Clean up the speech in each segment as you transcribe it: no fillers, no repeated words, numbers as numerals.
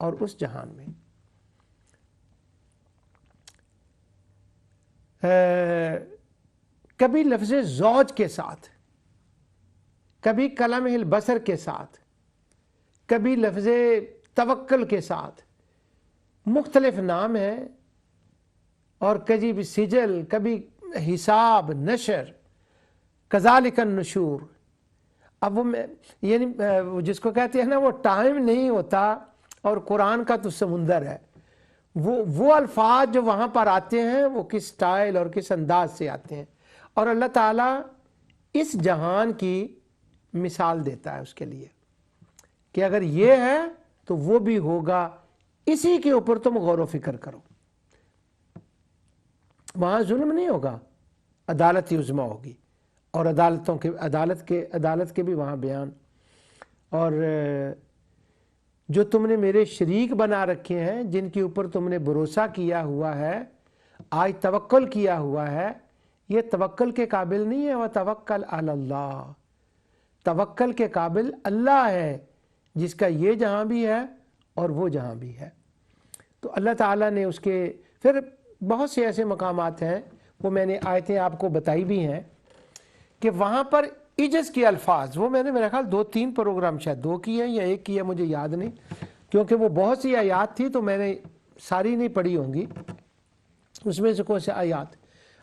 اور اس جہان میں کبھی لفظ زوج کے ساتھ، کبھی کلمہ البصر کے ساتھ، کبھی لفظ توکل کے ساتھ مختلف نام ہیں، اور کبھی سجل، کبھی حساب، نشر، کذالک النشور۔ اب وہ یعنی جس کو کہتے ہیں نا وہ ٹائم نہیں ہوتا، اور قرآن کا تو سمندر ہے، وہ الفاظ جو وہاں پر آتے ہیں وہ کس سٹائل اور کس انداز سے آتے ہیں، اور اللہ تعالیٰ اس جہان کی مثال دیتا ہے اس کے لیے کہ اگر یہ ہے تو وہ بھی ہوگا، اسی کے اوپر تم غور و فکر کرو۔ وہاں ظلم نہیں ہوگا، عدالت عظمیٰ ہوگی، اور عدالت کے بھی وہاں بیان۔ اور جو تم نے میرے شریک بنا رکھے ہیں، جن کے اوپر تم نے بھروسہ کیا ہوا ہے، آج توکل کیا ہوا ہے، یہ توکل کے قابل نہیں ہے۔ وتوکل علی اللہ، توکل کے قابل اللہ ہے، جس کا یہ جہاں بھی ہے اور وہ جہاں بھی ہے۔ تو اللہ تعالیٰ نے اس کے پھر بہت سے ایسے مقامات ہیں، وہ میں نے آیتیں آپ کو بتائی بھی ہیں، کہ وہاں پر عجز کے الفاظ، وہ میں نے میرا خیال 2-3 پروگرام شاید 2 کی ہے یا 1 کی ہے، مجھے یاد نہیں، کیونکہ وہ بہت سی آیات تھی تو میں نے ساری نہیں پڑھی ہوں گی۔ اس میں سے کون سے آیات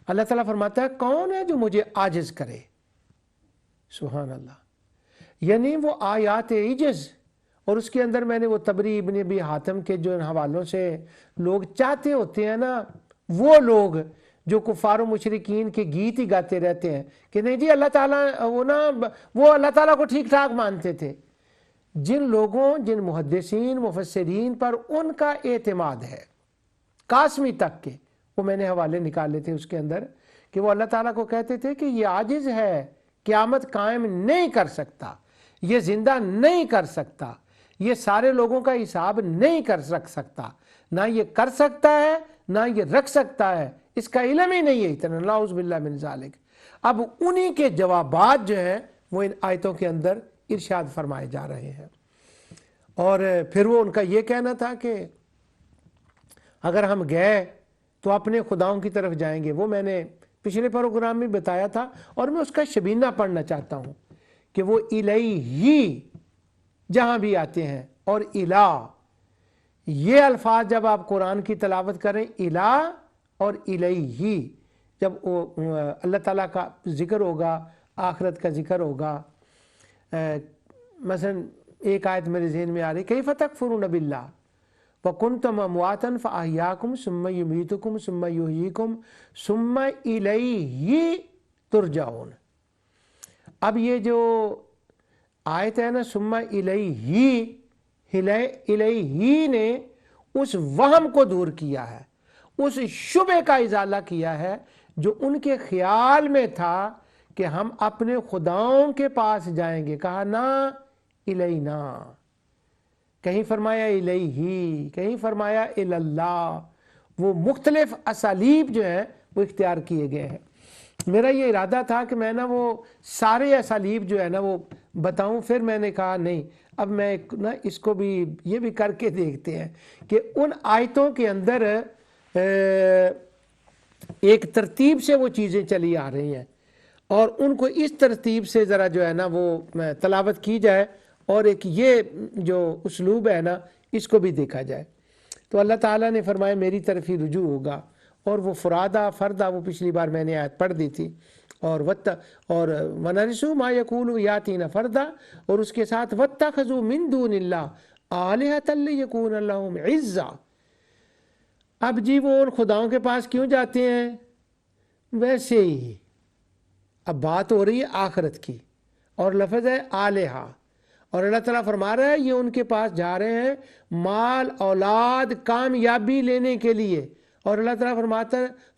اللہ تعالیٰ فرماتا ہے کون ہے جو مجھے عاجز کرے، سبحان اللہ، یعنی وہ آیات عجز، اور اس کے اندر میں نے وہ طبری ابن ابی حاتم کے جو حوالوں سے لوگ چاہتے ہوتے ہیں نا، وہ لوگ جو کفار و مشرکین کے گیت ہی گاتے رہتے ہیں کہ نہیں جی اللہ تعالیٰ وہ اللہ تعالیٰ کو ٹھیک ٹھاک مانتے تھے، جن لوگوں، جن محدثین مفسرین پر ان کا اعتماد ہے قاسمی تک کے، وہ میں نے حوالے نکالے تھے اس کے اندر، کہ وہ اللہ تعالیٰ کو کہتے تھے کہ یہ عاجز ہے، قیامت قائم نہیں کر سکتا، یہ زندہ نہیں کر سکتا، یہ سارے لوگوں کا حساب نہیں کر سکتا، نہ یہ کر سکتا ہے نہ یہ رکھ سکتا ہے، اس کا علم ہی نہیں ہے اتنا، نعوذ باللہ من ذالک۔ اب انہی کے جوابات جو ہیں وہ ان آیتوں کے اندر ارشاد فرمائے جا رہے ہیں۔ اور پھر وہ ان کا یہ کہنا تھا کہ اگر ہم گئے تو اپنے خداؤں کی طرف جائیں گے، وہ میں نے پچھلے پروگرام میں بتایا تھا، اور میں اس کا شبینہ پڑھنا چاہتا ہوں کہ وہ الیہ جہاں بھی آتے ہیں، اور الہ، یہ الفاظ جب آپ قرآن کی تلاوت کریں، الہ اور الیہ، جب اللہ تعالیٰ کا ذکر ہوگا، آخرت کا ذکر ہوگا، مثلا ایک آیت میرے ذہن میں آ رہی، کیف تکفرون باللہ وکنتم امواتا فاحیاکم ثم یمیتکم ثم یحییکم ثم الیہ ترجعون۔ اب یہ جو آیت ہے نا ثم الیہ، الیہ نے اس وہم کو دور کیا ہے، اس شبہ کا ازالہ کیا ہے جو ان کے خیال میں تھا کہ ہم اپنے خداؤں کے پاس جائیں گے۔ کہا نا الینا، کہیں فرمایا الیہ، کہیں فرمایا اللہ، وہ مختلف اسالیب جو ہیں وہ اختیار کیے گئے ہیں۔ میرا یہ ارادہ تھا کہ میں نا وہ سارے اسالیب جو ہے نا وہ بتاؤں، پھر میں نے کہا نہیں، اب میں نا اس کو بھی یہ بھی کر کے دیکھتے ہیں کہ ان آیتوں کے اندر ایک ترتیب سے وہ چیزیں چلی آ رہی ہیں، اور ان کو اس ترتیب سے ذرا جو ہے نا وہ تلاوت کی جائے، اور ایک یہ جو اسلوب ہے نا اس کو بھی دیکھا جائے۔ تو اللہ تعالیٰ نے فرمایا میری طرف ہی رجوع ہوگا، اور وہ فرادہ فردہ، وہ پچھلی بار میں نے آیت پڑھ دی تھی، اور وَنَرِثُهُ مَا يَقُولُ يَأْتِينَ فَرْدًا، اور اس کے ساتھ وَاتَّخَذُوا مِن دُونِ اللَّهِ آلِهَةً لِيَكُونَ لَهُمْ عِزًّا۔ اب جی وہ ان خداؤں کے پاس کیوں جاتے ہیں؟ ویسے ہی اب بات ہو رہی ہے آخرت کی، اور لفظ ہے آلہہ، اور اللہ تعالیٰ فرما رہا ہے یہ ان کے پاس جا رہے ہیں مال اولاد کامیابی لینے کے لیے، اور اللہ تعالیٰ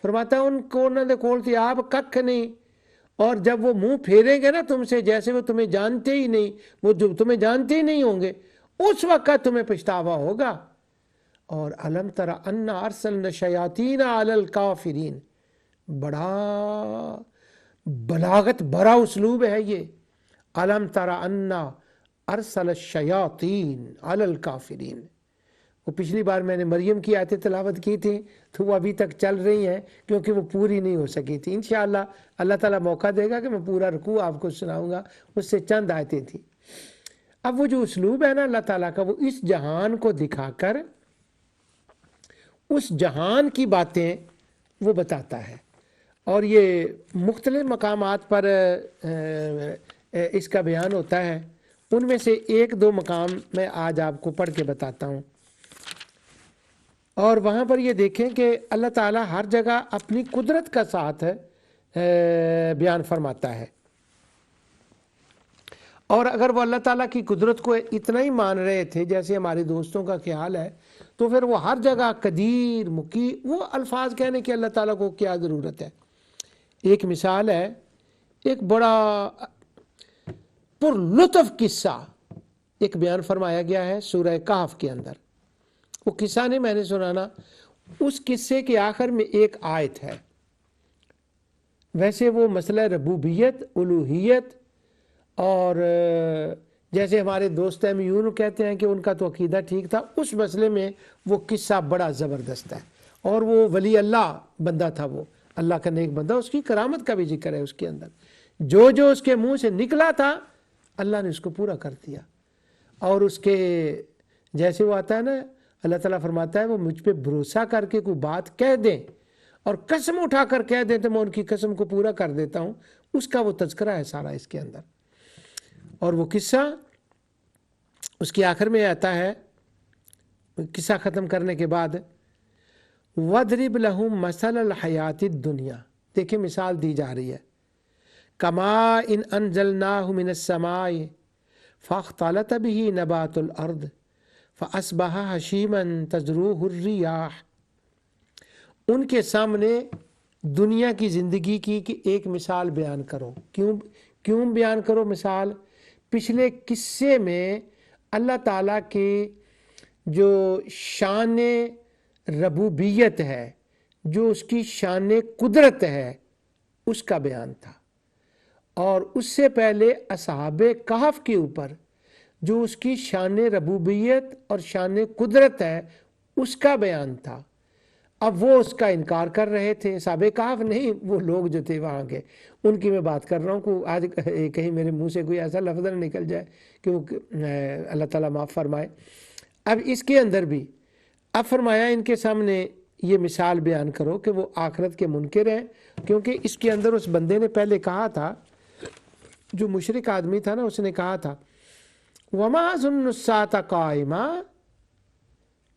فرماتا ہے ان کو نہ دے کولتے آپ ککھ نہیں، اور جب وہ منہ پھیریں گے نا تم سے جیسے وہ تمہیں جانتے ہی نہیں، وہ جو تمہیں جانتے ہی نہیں ہوں گے، اس وقت تمہیں پچھتاوا ہوگا۔ اور الم تر انا ارسلنا الشیاطین علی الکافرین، بڑا بلاغت بڑا اسلوب ہے یہ، الم تر انا ارسل الشیاطین علی الکافرین، وہ پچھلی بار میں نے مریم کی آیتیں تلاوت کی تھی تو وہ ابھی تک چل رہی ہیں کیونکہ وہ پوری نہیں ہو سکی تھی. انشاءاللہ اللہ تعالیٰ موقع دے گا کہ میں پورا رکوع آپ کو سناؤں گا. اس سے چند آیتیں تھیں. اب وہ جو اسلوب ہے نا اللہ تعالیٰ کا، وہ اس جہان کو دکھا کر اس جہان کی باتیں وہ بتاتا ہے. اور یہ مختلف مقامات پر اس کا بیان ہوتا ہے. ان میں سے ایک دو مقام میں آج آپ کو پڑھ کے بتاتا ہوں. اور وہاں پر یہ دیکھیں کہ اللہ تعالیٰ ہر جگہ اپنی قدرت کا ساتھ بیان فرماتا ہے. اور اگر وہ اللہ تعالیٰ کی قدرت کو اتنا ہی مان رہے تھے جیسے ہمارے دوستوں کا خیال ہے، تو پھر وہ ہر جگہ قدیر، مقی، وہ الفاظ کہنے کی اللہ تعالیٰ کو کیا ضرورت ہے. ایک مثال ہے، ایک بڑا پر لطف قصہ ایک بیان فرمایا گیا ہے سورہ کہف کے اندر. وہ قصہ نہیں میں نے سنانا، اس قصے کے آخر میں ایک آیت ہے. ویسے وہ مسئلہ ربوبیت، الوہیت، اور جیسے ہمارے دوست امیون کہتے ہیں کہ ان کا تو عقیدہ ٹھیک تھا، اس مسئلے میں وہ قصہ بڑا زبردست ہے. اور وہ ولی اللہ بندہ تھا، وہ اللہ کا نیک بندہ، اس کی کرامت کا بھی ذکر ہے اس کے اندر. جو جو اس کے منہ سے نکلا تھا اللہ نے اس کو پورا کر دیا. اور اس کے جیسے وہ آتا ہے نا، اللہ تعالیٰ فرماتا ہے وہ مجھ پہ بھروسہ کر کے کوئی بات کہہ دیں اور قسم اٹھا کر کہہ دیں تو میں ان کی قسم کو پورا کر دیتا ہوں. اس کا وہ تذکرہ ہے سارا اس کے اندر. اور وہ قصہ اس کے آخر میں آتا ہے، قصہ ختم کرنے کے بعد، وَضْرِبْ لَهُمْ مَثَلَ الْحَيَاةِ الدُّنْيَا. دیکھیں مثال دی جا رہی ہے. كَمَاءٍ أَنزَلْنَاهُ مِنَ السَّمَاءِ فَاخْتَلَطَ بِهِ نَبَاتُ الْأَرْضِ فَأَصْبَحَ هَشِيمًا تَذْرُوهُ الرِّيَاحُ. ان کے سامنے دنیا کی زندگی کی ایک مثال بیان کرو. کیوں بیان کرو مثال؟ پچھلے قصے میں اللہ تعالیٰ کی جو شان ربوبیت ہے، جو اس کی شان قدرت ہے، اس کا بیان تھا. اور اس سے پہلے اصحاب کہف کے اوپر جو اس کی شان ربوبیت اور شان قدرت ہے اس کا بیان تھا. اب وہ اس کا انکار کر رہے تھے. اصحاب کہف نہیں، وہ لوگ جو تھے وہاں کے، ان کی میں بات کر رہا ہوں. کہ آج کہیں میرے منہ سے کوئی ایسا لفظ نہ نکل جائے کہ وہ اللہ تعالیٰ معاف فرمائے. اب اس کے اندر بھی اب فرمایا ان کے سامنے یہ مثال بیان کرو کہ وہ آخرت کے منکر ہیں. کیونکہ اس کے اندر اس بندے نے پہلے کہا تھا، جو مشرک آدمی تھا نا، اس نے کہا تھا وَمَا ظُنُّ السَّاعَةَ قَائِمَةً،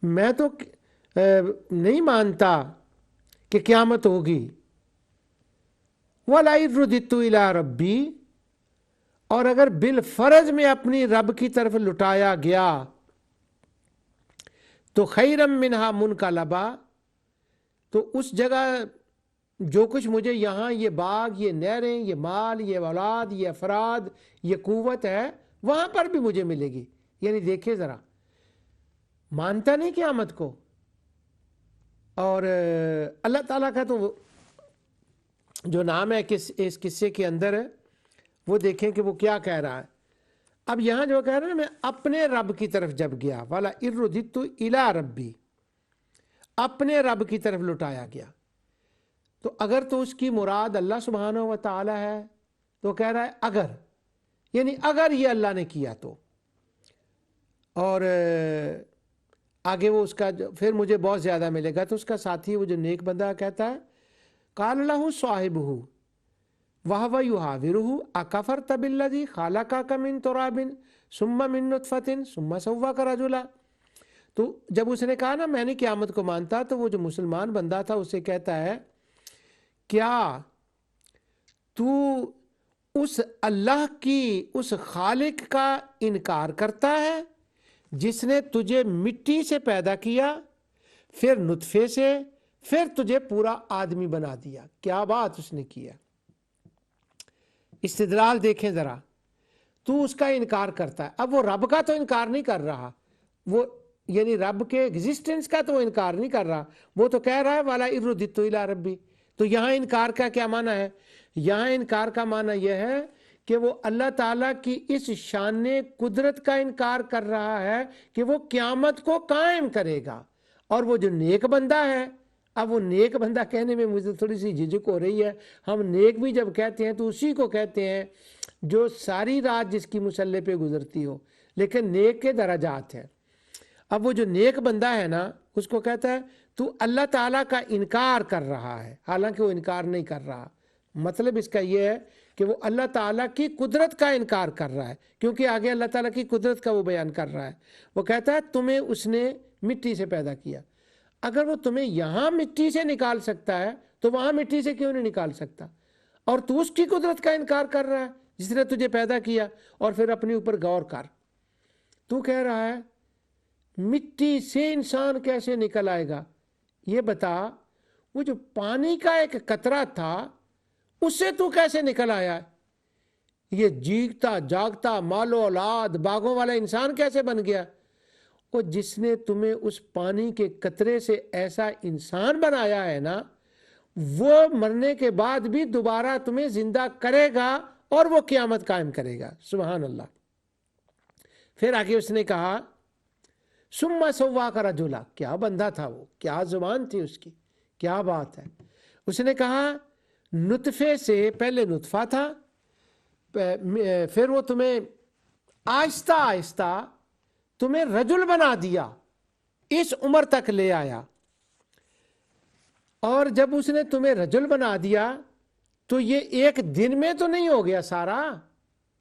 میں تو نہیں مانتا کہ قیامت ہوگی. وَلَئِن رُدِدتُّ إِلَىٰ رَبِّي، اور اگر بالفرض میں اپنی رب کی طرف لٹایا گیا تو خیرم منہا منقلبا، تو اس جگہ جو کچھ مجھے یہاں یہ باغ، یہ نہریں، یہ مال، یہ اولاد، یہ افراد، یہ قوت ہے، وہاں پر بھی مجھے ملے گی. یعنی دیکھیں ذرا، مانتا نہیں قیامت کو. اور اللہ تعالیٰ کا تو جو نام ہے اس قصے کے اندر ہے، وہ دیکھیں کہ وہ کیا کہہ رہا ہے. اب یہاں جو کہہ رہا ہے میں اپنے رب کی طرف جب گیا، والا اردت الی ربی، اپنے رب کی طرف لٹایا گیا. تو اگر تو اس کی مراد اللہ سبحانہ و تعالی ہے تو کہہ رہا ہے اگر، یعنی اگر یہ اللہ نے کیا تو. اور آگے وہ اس کا پھر مجھے بہت زیادہ ملے گا. تو اس کا ساتھی وہ جو نیک بندہ کہتا ہے قال لہ صاحبہ وہو یحاورہ اکفرت بالذی خلقک من تراب ثم من نطفۃ ثم سواک رجلا. تو جب اس نے کہا نا میں نے قیامت کو مانتا، تو وہ جو مسلمان بندہ تھا اسے کہتا ہے کیا تو اس اللہ کی، اس خالق کا انکار کرتا ہے جس نے تجھے مٹی سے پیدا کیا، پھر نطفے سے، پھر تجھے پورا آدمی بنا دیا. کیا بات اس نے کیا. استدلال دیکھیں ذرا. تو اس کا انکار کرتا ہے. اب وہ رب کا تو انکار نہیں کر رہا، وہ یعنی رب کے ایگزسٹنس کا تو وہ انکار نہیں کر رہا. وہ تو کہہ رہا ہے والا اردت الی ربی. تو یہاں انکار کا کیا معنی ہے؟ یہاں انکار کا معنی یہ ہے کہ وہ اللہ تعالیٰ کی اس شان قدرت کا انکار کر رہا ہے کہ وہ قیامت کو قائم کرے گا. اور وہ جو نیک بندہ ہے، اب وہ نیک بندہ کہنے میں مجھے تھوڑی سی جھجک ہو رہی ہے. ہم نیک بھی جب کہتے ہیں تو اسی کو کہتے ہیں جو ساری رات جس کی مصلے پہ گزرتی ہو، لیکن نیک کے درجات ہیں. اب وہ جو نیک بندہ ہے نا، اس کو کہتا ہے تو اللہ تعالیٰ کا انکار کر رہا ہے، حالانکہ وہ انکار نہیں کر رہا. مطلب اس کا یہ ہے کہ وہ اللہ تعالیٰ کی قدرت کا انکار کر رہا ہے، کیونکہ آگے اللہ تعالیٰ کی قدرت کا وہ بیان کر رہا ہے. وہ کہتا ہے تمہیں اس نے مٹی سے پیدا کیا. اگر وہ تمہیں یہاں مٹی سے نکال سکتا ہے تو وہاں مٹی سے کیوں نہیں نکال سکتا؟ اور تو اس کی قدرت کا انکار کر رہا ہے جس نے تجھے پیدا کیا. اور پھر اپنے اوپر غور کر، تو کہہ رہا ہے مٹی سے انسان کیسے نکل آئے گا؟ یہ بتا، وہ جو پانی کا ایک قطرہ تھا اس سے تو کیسے نکل آیا؟ یہ جیگتا جاگتا مال و اولاد باغوں والا انسان کیسے بن گیا؟ وہ جس نے تمہیں اس پانی کے قطرے سے ایسا انسان بنایا ہے نا، وہ مرنے کے بعد بھی دوبارہ تمہیں زندہ کرے گا اور وہ قیامت قائم کرے گا. سبحان اللہ. پھر آگے اس نے کہا ثم سواک رجلا، کیا بندہ تھا وہ، کیا زبان تھی اس کی، کیا بات ہے. اس نے کہا نطفے سے، پہلے نطفہ تھا، پھر وہ تمہیں آہستہ آہستہ تمہیں رجل بنا دیا، اس عمر تک لے آیا. اور جب اس نے تمہیں رجل بنا دیا تو یہ ایک دن میں تو نہیں ہو گیا سارا.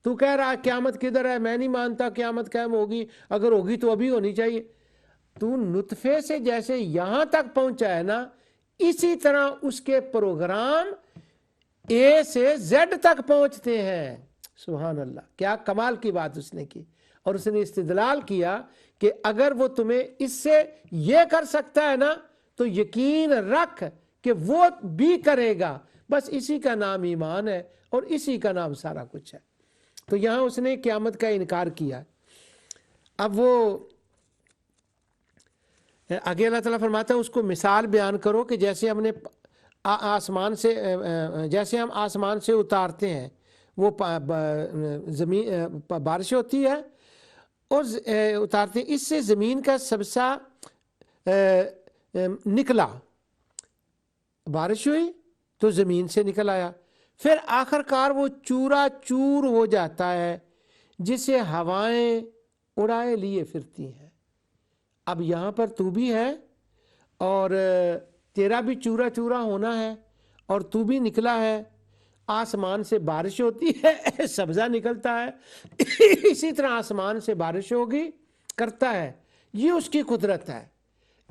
تو کہہ رہا قیامت کدھر ہے، میں نہیں مانتا قیامت قائم ہوگی، اگر ہوگی تو ابھی ہونی چاہیے. تو نطفے سے جیسے یہاں تک پہنچا ہے نا، اسی طرح اس کے پروگرام اے سے زیڈ تک پہنچتے ہیں. سبحان اللہ، کیا کمال کی بات اس نے کی. اور اس نے استدلال کیا کہ اگر وہ تمہیں اس سے یہ کر سکتا ہے نا تو یقین رکھ کہ وہ بھی کرے گا. بس اسی کا نام ایمان ہے اور اسی کا نام سارا کچھ ہے. تو یہاں اس نے قیامت کا انکار کیا. اب وہ آگے اللہ تعالیٰ فرماتا ہے اس کو مثال بیان کرو کہ جیسے ہم نے آسمان سے، جیسے ہم آسمان سے اتارتے ہیں، وہ زمین بارش ہوتی ہے اور اتارتے ہیں، اس سے زمین کا سبزہ نکلا، بارش ہوئی تو زمین سے نکل آیا، پھر آخر کار وہ چورا چور ہو جاتا ہے جسے ہوائیں اڑائے لیے پھرتی ہیں. اب یہاں پر تو بھی ہے اور تیرا بھی چورا چورا ہونا ہے اور تو بھی نکلا ہے. آسمان سے بارش ہوتی ہے، سبزہ نکلتا ہے، اسی طرح آسمان سے بارش ہوگی کرتا ہے. یہ اس کی قدرت ہے.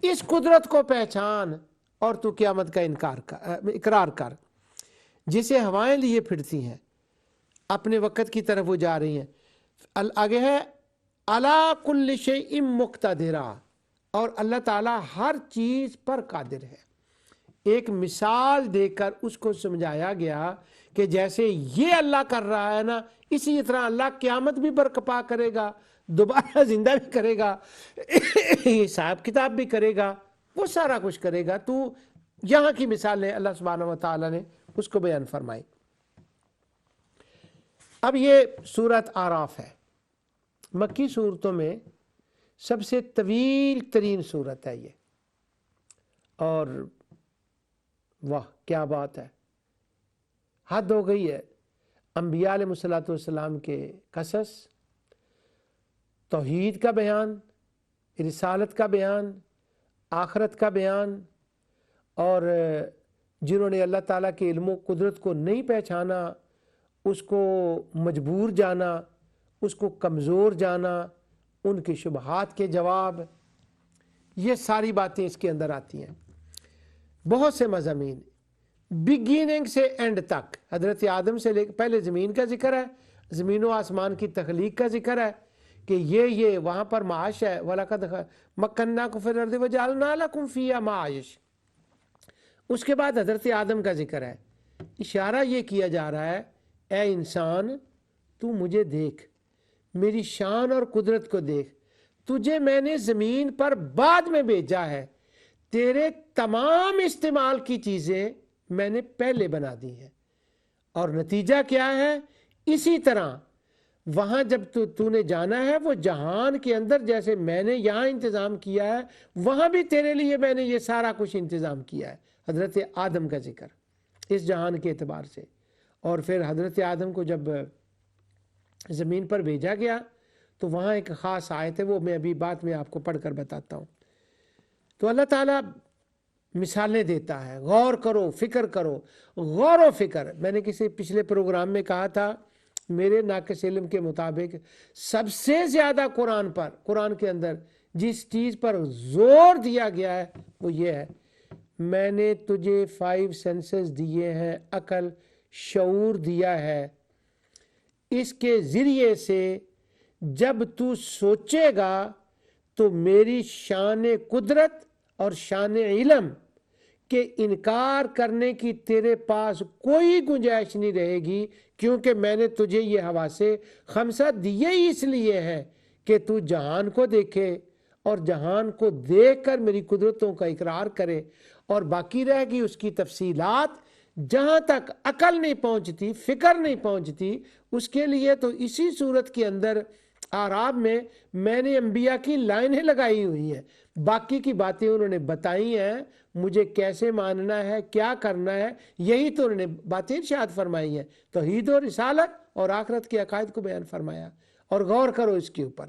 اس قدرت کو پہچان اور تو قیامت کا اقرار کر. جسے ہوائیں لیے پھرتی ہیں، اپنے وقت کی طرف وہ جا رہی ہیں. آگے ہے علی کل شیء مقتدر، اور اللہ تعالیٰ ہر چیز پر قادر ہے. ایک مثال دے کر اس کو سمجھایا گیا کہ جیسے یہ اللہ کر رہا ہے نا، اسی طرح اللہ قیامت بھی برپا کرے گا، دوبارہ زندہ بھی کرے گا، حساب کتاب بھی کرے گا، وہ سارا کچھ کرے گا. تو یہاں کی مثالیں اللہ سبحانہ و تعالیٰ نے اس کو بیان فرمائی. اب یہ سورت آراف ہے، مکی صورتوں میں سب سے طویل ترین سورت ہے یہ. اور واہ کیا بات ہے، حد ہو گئی ہے. انبیاء علیہ الصلوۃ والسلام کے قصص، توحید کا بیان، رسالت کا بیان، آخرت کا بیان، اور جنہوں نے اللہ تعالیٰ کے علم و قدرت کو نہیں پہچانا، اس کو مجبور جانا، اس کو کمزور جانا، ان کے شبہات کے جواب، یہ ساری باتیں اس کے اندر آتی ہیں. بہت سے مضامین، بگیننگ سے اینڈ تک، حضرت آدم سے لے پہلے زمین کا ذکر ہے، زمین و آسمان کی تخلیق کا ذکر ہے کہ یہ وہاں پر معاش ہے. وَلَقَدْ مَكَّنَّاكُمْ فِي الْأَرْضِ وَجَعَلْنَا لَكُمْ فِيهَا مَعَائِشَ. اس کے بعد حضرت آدم کا ذکر ہے. اشارہ یہ کیا جا رہا ہے اے انسان تو مجھے دیکھ، میری شان اور قدرت کو دیکھ. تجھے میں نے زمین پر بعد میں بھیجا ہے، تیرے تمام استعمال کی چیزیں میں نے پہلے بنا دی ہیں. اور نتیجہ کیا ہے؟ اسی طرح وہاں جب تو نے جانا ہے وہ جہان کے اندر جیسے میں نے یہاں انتظام کیا ہے وہاں بھی تیرے لیے میں نے یہ سارا کچھ انتظام کیا ہے. حضرت آدم کا ذکر اس جہان کے اعتبار سے. اور پھر حضرت آدم کو جب زمین پر بھیجا گیا تو وہاں ایک خاص آیت ہے، وہ میں ابھی بعد میں آپ کو پڑھ کر بتاتا ہوں. تو اللہ تعالیٰ مثالیں دیتا ہے، غور کرو، فکر کرو. غور و فکر، میں نے کسی پچھلے پروگرام میں کہا تھا میرے ناقص علم کے مطابق سب سے زیادہ قرآن کے اندر جس چیز پر زور دیا گیا ہے وہ یہ ہے، میں نے تجھے 5 سینسز دیے ہیں، عقل، شعور دیا ہے، اس کے ذریعے سے جب تو سوچے گا تو میری شان قدرت اور شان علم کہ انکار کرنے کی تیرے پاس کوئی گنجائش نہیں رہے گی، کیونکہ میں نے تجھے یہ حواسے خمسہ دیے ہی اس لیے ہیں کہ تو جہان کو دیکھے اور جہان کو دیکھ کر میری قدرتوں کا اقرار کرے. اور باقی رہ گئی اس کی تفصیلات، جہاں تک عقل نہیں پہنچتی، فکر نہیں پہنچتی، اس کے لیے تو اسی صورت کے اندر اعراف میں نے انبیاء کی لائنیں لگائی ہوئی ہیں، باقی کی باتیں انہوں نے بتائی ہیں، مجھے کیسے ماننا ہے، کیا کرنا ہے، یہی تو انہوں نے باتیں ارشاد فرمائی ہیں. توحید و رسالت اور آخرت کے عقائد کو بیان فرمایا، اور غور کرو اس کے اوپر.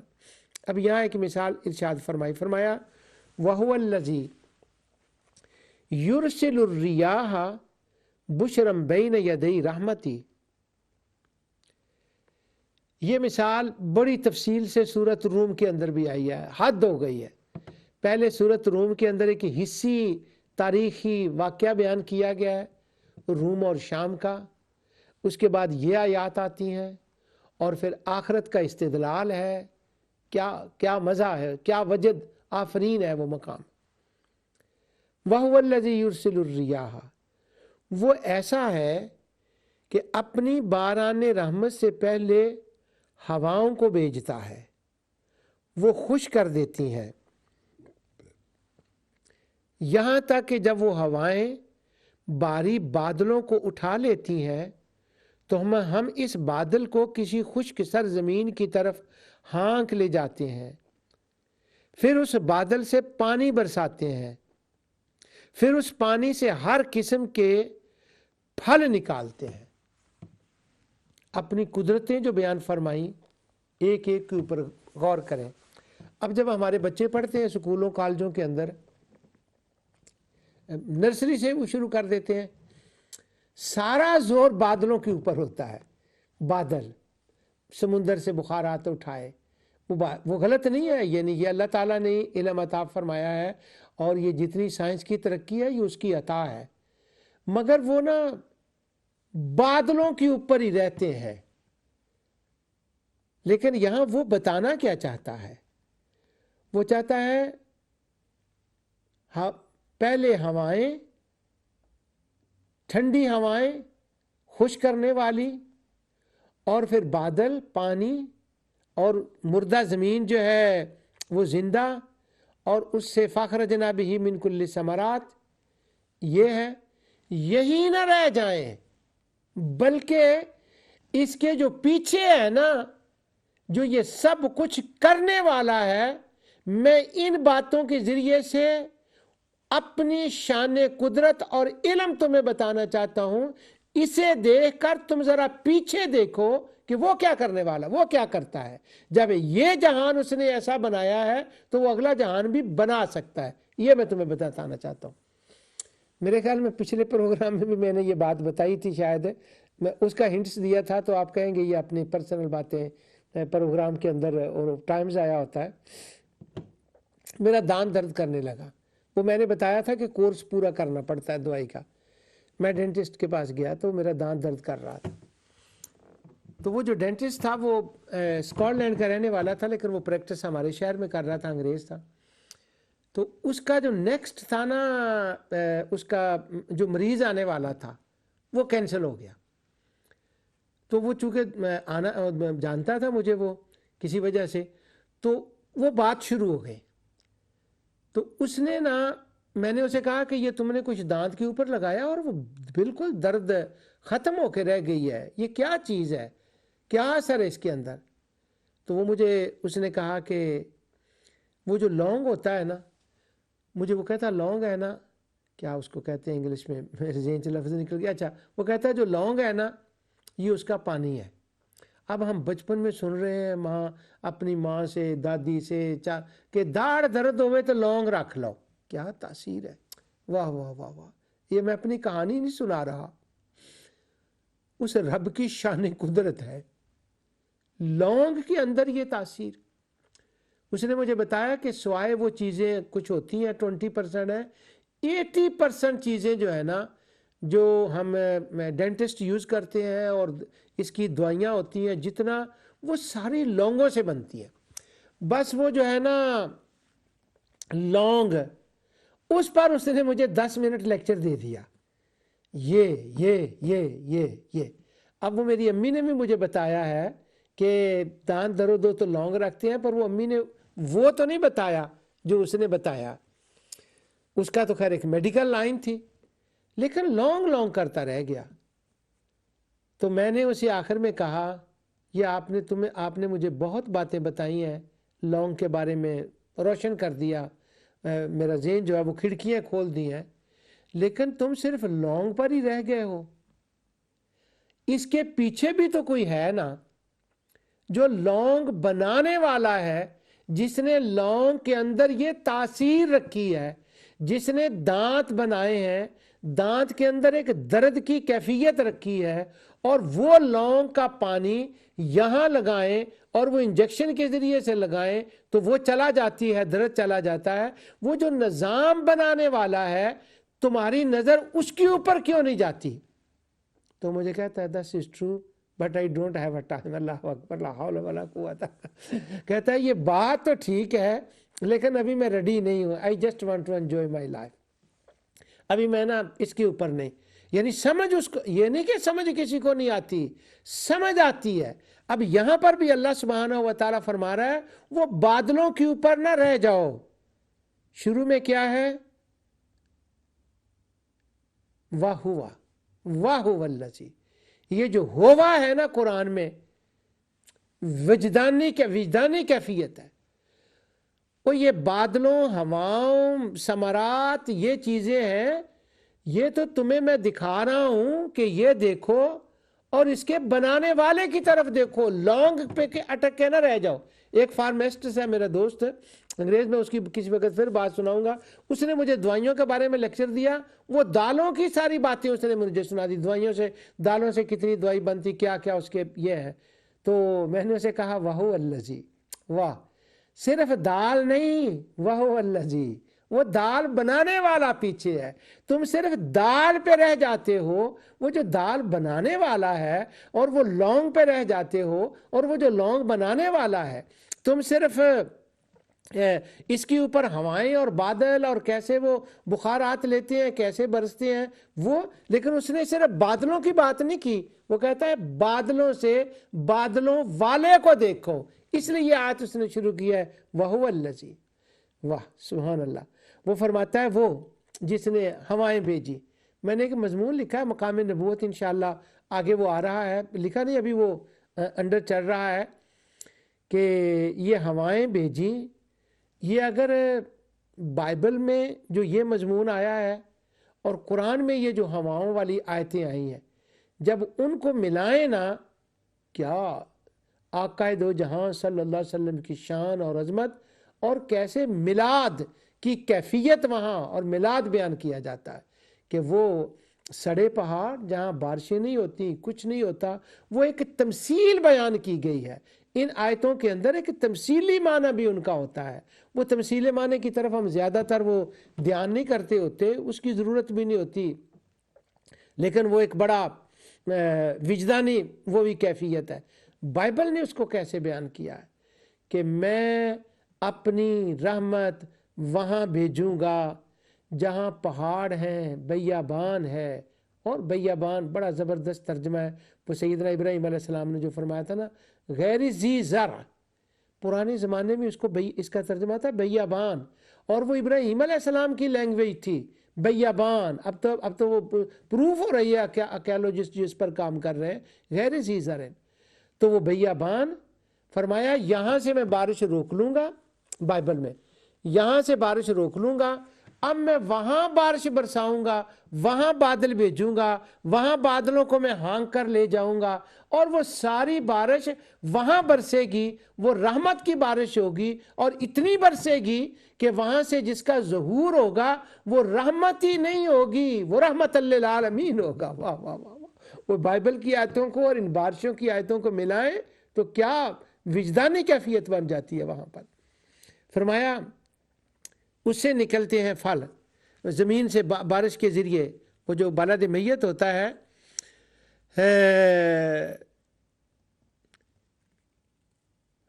اب یہاں ایک مثال ارشاد فرمایا وَهُوَ الَّذِي يُرْسِلُ الرِّيَاحَ بُشْرًا بَيْنَ يَدَيْ رَحْمَتِهِ. یہ مثال بڑی تفصیل سے سورۃ روم کے اندر بھی آئی ہے، حد ہو گئی ہے. پہلے سورۃ روم کے اندر ایک حصی تاریخی واقعہ بیان کیا گیا ہے روم اور شام کا، اس کے بعد یہ آیات آتی ہیں، اور پھر آخرت کا استدلال ہے. کیا مزہ ہے، کیا وجد آفرین ہے وہ مقام. وَهُوَ الَّذِي يُرْسِلُ الرِّيَاحَ، وہ ایسا ہے کہ اپنی باران رحمت سے پہلے ہواؤں کو بھیجتا ہے، وہ خوش کر دیتی ہیں، یہاں تک کہ جب وہ ہوائیں باری بادلوں کو اٹھا لیتی ہیں تو ہم اس بادل کو کسی خشک سرزمین کی طرف ہانک لے جاتے ہیں، پھر اس بادل سے پانی برساتے ہیں، پھر اس پانی سے ہر قسم کے پھل نکالتے ہیں. اپنی قدرتیں جو بیان فرمائیں ایک ایک کے اوپر غور کریں. اب جب ہمارے بچے پڑھتے ہیں سکولوں کالجوں کے اندر، نرسری سے وہ شروع کر دیتے ہیں، سارا زور بادلوں کے اوپر ہوتا ہے. بادل سمندر سے بخارات اٹھائے، وہ غلط نہیں ہے، یعنی یہ اللہ تعالیٰ نے علم عطا فرمایا ہے، اور یہ جتنی سائنس کی ترقی ہے یہ اس کی عطا ہے، مگر وہ نا بادلوں کے اوپر ہی رہتے ہیں. لیکن یہاں وہ بتانا کیا چاہتا ہے؟ وہ چاہتا ہے پہلے ہوائیں، ٹھنڈی ہوائیں خوش کرنے والی، اور پھر بادل، پانی، اور مردہ زمین جو ہے وہ زندہ، اور اس سے فاخرجنا بہ من کل ثمرات. یہ ہے، یہی نہ رہ جائیں بلکہ اس کے جو پیچھے ہے نا، جو یہ سب کچھ کرنے والا ہے، میں ان باتوں کے ذریعے سے اپنی شان قدرت اور علم تمہیں بتانا چاہتا ہوں. اسے دیکھ کر تم ذرا پیچھے دیکھو کہ وہ کیا کرنے والا، وہ کیا کرتا ہے. جب یہ جہان اس نے ایسا بنایا ہے تو وہ اگلا جہان بھی بنا سکتا ہے. یہ میں تمہیں بتانا چاہتا ہوں. میرے خیال میں پچھلے پروگرام میں بھی میں نے یہ بات بتائی تھی، شاید میں اس کا ہنٹس دیا تھا، تو آپ کہیں گے یہ اپنی پرسنل باتیں پروگرام کے اندر اور ٹائم ضائع ہوتا ہے. میرا دان درد کرنے لگا، وہ میں نے بتایا تھا کہ کورس پورا کرنا پڑتا ہے دوائی کا. میں ڈینٹسٹ کے پاس گیا تو میرا دان درد کر رہا تھا. تو وہ جو ڈینٹسٹ تھا وہ اسکاٹ لینڈ کا رہنے والا تھا، لیکن وہ پریکٹس ہمارے شہر میں کر رہا تھا، انگریز تھا. تو اس کا جو نیکسٹ تھا نا، اس کا جو مریض آنے والا تھا وہ کینسل ہو گیا. تو وہ چونکہ آنا جانتا تھا مجھے وہ کسی وجہ سے، تو وہ بات شروع ہو گئی. تو اس نے نا، میں نے اسے کہا کہ یہ تم نے کچھ دانت کے اوپر لگایا اور وہ بالکل درد ختم ہو کے رہ گئی ہے، یہ کیا چیز ہے؟ کیا اثر ہے اس کے اندر؟ تو وہ مجھے اس نے کہا کہ وہ جو لونگ ہوتا ہے نا، مجھے وہ کہتا لونگ ہے نا، کیا اس کو کہتے ہیں انگلش میں، میرے ذہن سے لفظ نکل گیا، اچھا وہ کہتا ہے جو لونگ ہے نا یہ اس کا پانی ہے۔ اب ہم بچپن میں سن رہے ہیں ماں اپنی ماں سے، دادی سے کہ داڑھ درد ہوئے تو لونگ رکھ لو، کیا تاثیر ہے! واہ واہ واہ واہ! یہ میں اپنی کہانی نہیں سنا رہا، اس رب کی شان قدرت ہے، لونگ کے اندر یہ تاثیر۔ اس نے مجھے بتایا کہ سوائے وہ چیزیں کچھ ہوتی ہیں 20% ہیں، 80% چیزیں جو ہے نا جو ہم ڈینٹسٹ یوز کرتے ہیں اور اس کی دوائیاں ہوتی ہیں جتنا، وہ ساری لونگوں سے بنتی ہیں۔ بس وہ جو ہے نا لونگ، اس پر اس نے مجھے 10 منٹ لیکچر دے دیا، یہ اب وہ میری امی نے بھی مجھے بتایا ہے کہ دان درد ہو تو لونگ رکھتے ہیں، پر وہ امی نے وہ تو نہیں بتایا جو اس نے بتایا، اس کا تو خیر ایک میڈیکل لائن تھی، لیکن لونگ کرتا رہ گیا۔ تو میں نے اسے آخر میں کہا یہ آپ نے مجھے بہت باتیں بتائی ہیں لونگ کے بارے میں، روشن کر دیا، میرا ذہن جو ہے وہ کھڑکیاں کھول دی ہیں، لیکن تم صرف لونگ پر ہی رہ گئے ہو، اس کے پیچھے بھی تو کوئی ہے نا، جو لونگ بنانے والا ہے، جس نے لونگ کے اندر یہ تاثیر رکھی ہے، جس نے دانت بنائے ہیں، دانت کے اندر ایک درد کی کیفیت رکھی ہے، اور وہ لونگ کا پانی یہاں لگائیں اور وہ انجیکشن کے ذریعے سے لگائیں تو وہ چلا جاتی ہے، درد چلا جاتا ہے۔ وہ جو نظام بنانے والا ہے، تمہاری نظر اس کے اوپر کیوں نہیں جاتی؟ تو مجھے کہتا ہے This is true but I don't have a time۔ اللہ اکبر، لا حول ولا قوت۔ کہتا ہے یہ بات تو ٹھیک ہے لیکن ابھی میں ریڈی نہیں ہوں، I just want to enjoy my life۔ ابھی میں نا اس کے اوپر نہیں، یعنی سمجھ اس کو، یہ نہیں کہ سمجھ کسی کو نہیں آتی، سمجھ آتی ہے۔ اب یہاں پر بھی اللہ سبحانہ و تعالیٰ فرما رہا ہے وہ بادلوں کے اوپر نہ رہ جاؤ۔ شروع میں کیا ہے؟ واہ والذی، یہ جو ہوا ہے نا قرآن میں وجدانی کیفیت ہے، وہ یہ بادلوں، ہواؤں، ثمرات، یہ چیزیں ہیں، یہ تو تمہیں میں دکھا رہا ہوں کہ یہ دیکھو اور اس کے بنانے والے کی طرف دیکھو، لونگ پہ اٹک کے نہ رہ جاؤ۔ ایک فارمیسٹس ہے میرا دوست انگریز میں، اس کی کسی وقت پھر بات سناؤں گا، اس نے مجھے دوائیوں کے بارے میں لیکچر دیا، وہ دالوں کی ساری باتیں اس نے مجھے سنا دی، دوائیوں سے، دالوں سے کتنی دوائی بنتی، کیا کیا اس کے یہ ہے۔ تو میں نے اسے کہا وَهُوَ الَّذِي، واہ، صرف دال نہیں، وَهُوَ الَّذِي، وہ دال بنانے والا پیچھے ہے، تم صرف دال پہ رہ جاتے ہو، وہ جو دال بنانے والا ہے، اور وہ لونگ پہ رہ جاتے ہو، اور وہ جو لونگ بنانے والا ہے، تم صرف اس کے اوپر ہوائیں اور بادل اور کیسے وہ بخارات لیتے ہیں، کیسے برستے ہیں وہ، لیکن اس نے صرف بادلوں کی بات نہیں کی، وہ کہتا ہے بادلوں سے بادلوں والے کو دیکھو، اس لیے یہ آیت اس نے شروع کی ہے وَهُوَ الَّذِي۔ واہ سبحان اللہ۔ وہ فرماتا ہے وہ جس نے ہوائیں بھیجی۔ میں نے ایک مضمون لکھا ہے مقام نبوت، انشاءاللہ آگے وہ آ رہا ہے، لکھا نہیں ابھی، وہ انڈر چل رہا ہے، کہ یہ ہوائیں بھیجی، یہ اگر بائبل میں جو یہ مضمون آیا ہے اور قرآن میں یہ جو ہواؤں والی آیتیں آئی ہیں، جب ان کو ملائیں نا، کیا آقا دو جہاں صلی اللہ علیہ وسلم کی شان اور عظمت، اور کیسے میلاد کی کیفیت وہاں، اور میلاد بیان کیا جاتا ہے کہ وہ سڑے پہاڑ جہاں بارشیں نہیں ہوتی، کچھ نہیں ہوتا، وہ ایک تمثیل بیان کی گئی ہے۔ ان آیتوں کے اندر ایک تمثیلی معنی بھی ان کا ہوتا ہے، وہ تمثیلی معنی کی طرف ہم زیادہ تر وہ دھیان نہیں کرتے ہوتے، اس کی ضرورت بھی نہیں ہوتی، لیکن وہ ایک بڑا وجدانی وہ بھی کیفیت ہے۔ بائبل نے اس کو کیسے بیان کیا ہے کہ میں اپنی رحمت وہاں بھیجوں گا جہاں پہاڑ ہیں، بیابان ہے، اور بیابان بڑا زبردست ترجمہ ہے، وہ سیدنا ابراہیم علیہ السلام نے جو فرمایا تھا نا غیر ذی زرع، پرانے زمانے میں اس کا ترجمہ تھا بیابان، اور وہ ابراہیم علیہ السلام کی لینگویج تھی بیابان۔ اب تو وہ پروف ہو رہی ہے، آرکیالوجسٹ جو اس پر کام کر رہے ہیں، غیر ذی زرع۔ تو وہ بیابان، فرمایا یہاں سے میں بارش روک لوں گا، بائبل میں یہاں سے بارش روک لوں گا، اب میں وہاں بارش برساؤں گا، وہاں بادل بھیجوں گا، وہاں بادلوں کو میں ہانک کر لے جاؤں گا، اور وہ ساری بارش وہاں برسے گی، وہ رحمت کی بارش ہوگی، اور اتنی برسے گی کہ وہاں سے جس کا ظہور ہوگا وہ رحمت ہی نہیں ہوگی، وہ رحمت للعالمین ہوگا۔ واہ واہ واہ واہ! وہ بائبل کی آیتوں کو اور ان بارشوں کی آیتوں کو ملائیں تو کیا وجدانی کیفیت بن جاتی ہے وہاں پر۔ فرمایا اس سے نکلتے ہیں پھل، زمین سے بارش کے ذریعے، وہ جو بلد میت ہوتا ہے،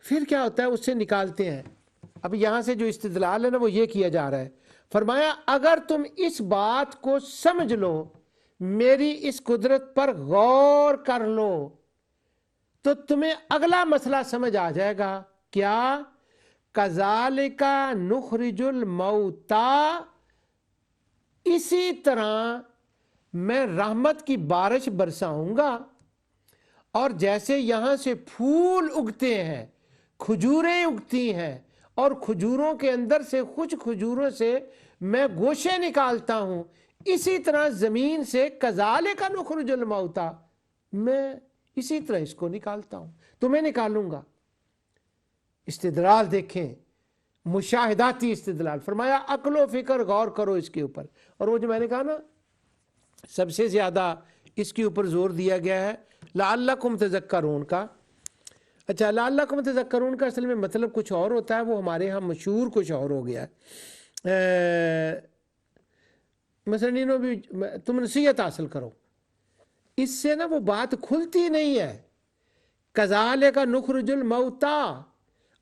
پھر کیا ہوتا ہے، اس سے نکالتے ہیں۔ اب یہاں سے جو استدلال ہے نا وہ یہ کیا جا رہا ہے، فرمایا اگر تم اس بات کو سمجھ لو، میری اس قدرت پر غور کر لو، تو تمہیں اگلا مسئلہ سمجھ آ جائے گا۔ کیا؟ کذالک نخرج الموتیٰ، اسی طرح میں رحمت کی بارش برساؤں گا، اور جیسے یہاں سے پھول اگتے ہیں، کھجوریں اگتی ہیں، اور کھجوروں کے اندر سے کچھ کھجوروں سے میں گوشے نکالتا ہوں، اسی طرح زمین سے کذالک نخرج الموتیٰ، میں اسی طرح اس کو نکالتا ہوں، تمہیں نکالوں گا۔ استدلال دیکھیں، مشاہداتی استدلال۔ فرمایا عقل و فکر غور کرو اس کے اوپر، اور وہ جو میں نے کہا نا سب سے زیادہ اس کے اوپر زور دیا گیا ہے لعلکم تذکرون کا۔ اچھا، لعلکم تذکرون کا اصل میں مطلب کچھ اور ہوتا ہے، وہ ہمارے ہاں مشہور کچھ اور ہو گیا ہے۔ مثلا بھی تم نصیحت حاصل کرو، اس سے نا وہ بات کھلتی نہیں ہے۔ کذالک نخرج الموتیٰ،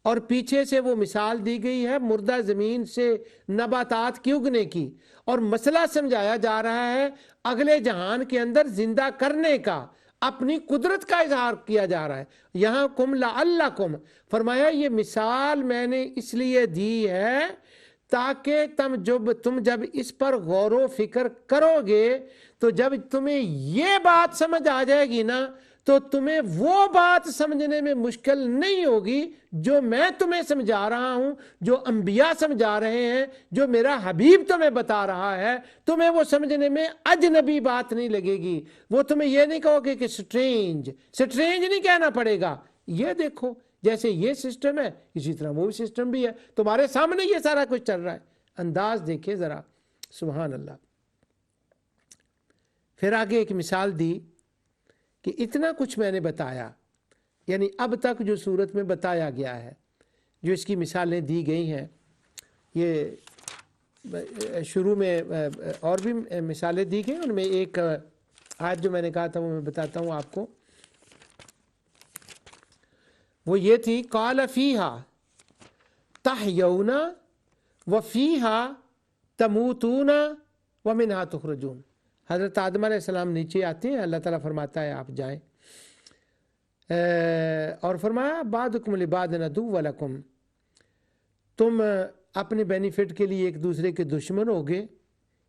اور پیچھے سے وہ مثال دی گئی ہے مردہ زمین سے نباتات کی اگنے کی، اور مسئلہ سمجھایا جا رہا ہے اگلے جہان کے اندر زندہ کرنے کا، اپنی قدرت کا اظہار کیا جا رہا ہے۔ یہاں کم لعلکم، فرمایا یہ مثال میں نے اس لیے دی ہے تاکہ تم جب اس پر غور و فکر کرو گے تو جب تمہیں یہ بات سمجھ آ جائے گی نا تو تمہیں وہ بات سمجھنے میں مشکل نہیں ہوگی جو میں تمہیں سمجھا رہا ہوں، جو انبیاء سمجھا رہے ہیں، جو میرا حبیب تمہیں بتا رہا ہے، تمہیں وہ سمجھنے میں اجنبی بات نہیں لگے گی۔ وہ تمہیں یہ نہیں کہو گے کہ سٹرینج نہیں کہنا پڑے گا، یہ دیکھو جیسے یہ سسٹم ہے اسی طرح وہ سسٹم بھی ہے، تمہارے سامنے یہ سارا کچھ چل رہا ہے۔ انداز دیکھیں ذرا، سبحان اللہ۔ پھر آگے ایک مثال دی کہ اتنا کچھ میں نے بتایا، یعنی اب تک جو صورت میں بتایا گیا ہے، جو اس کی مثالیں دی گئی ہیں، یہ شروع میں اور بھی مثالیں دی گئی، ان میں ایک آیت جو میں نے کہا تھا وہ میں بتاتا ہوں آپ کو، وہ یہ تھی قال فیہا تحیون وفیہا تموتون ومنہا تخرجون۔ حضرت آدم علیہ السلام نیچے آتے ہیں، اللہ تعالیٰ فرماتا ہے آپ جائیں، اور فرمایا بعضکم لبعض عدو لکم، تم اپنے بینیفٹ کے لیے ایک دوسرے کے دشمن ہوگے۔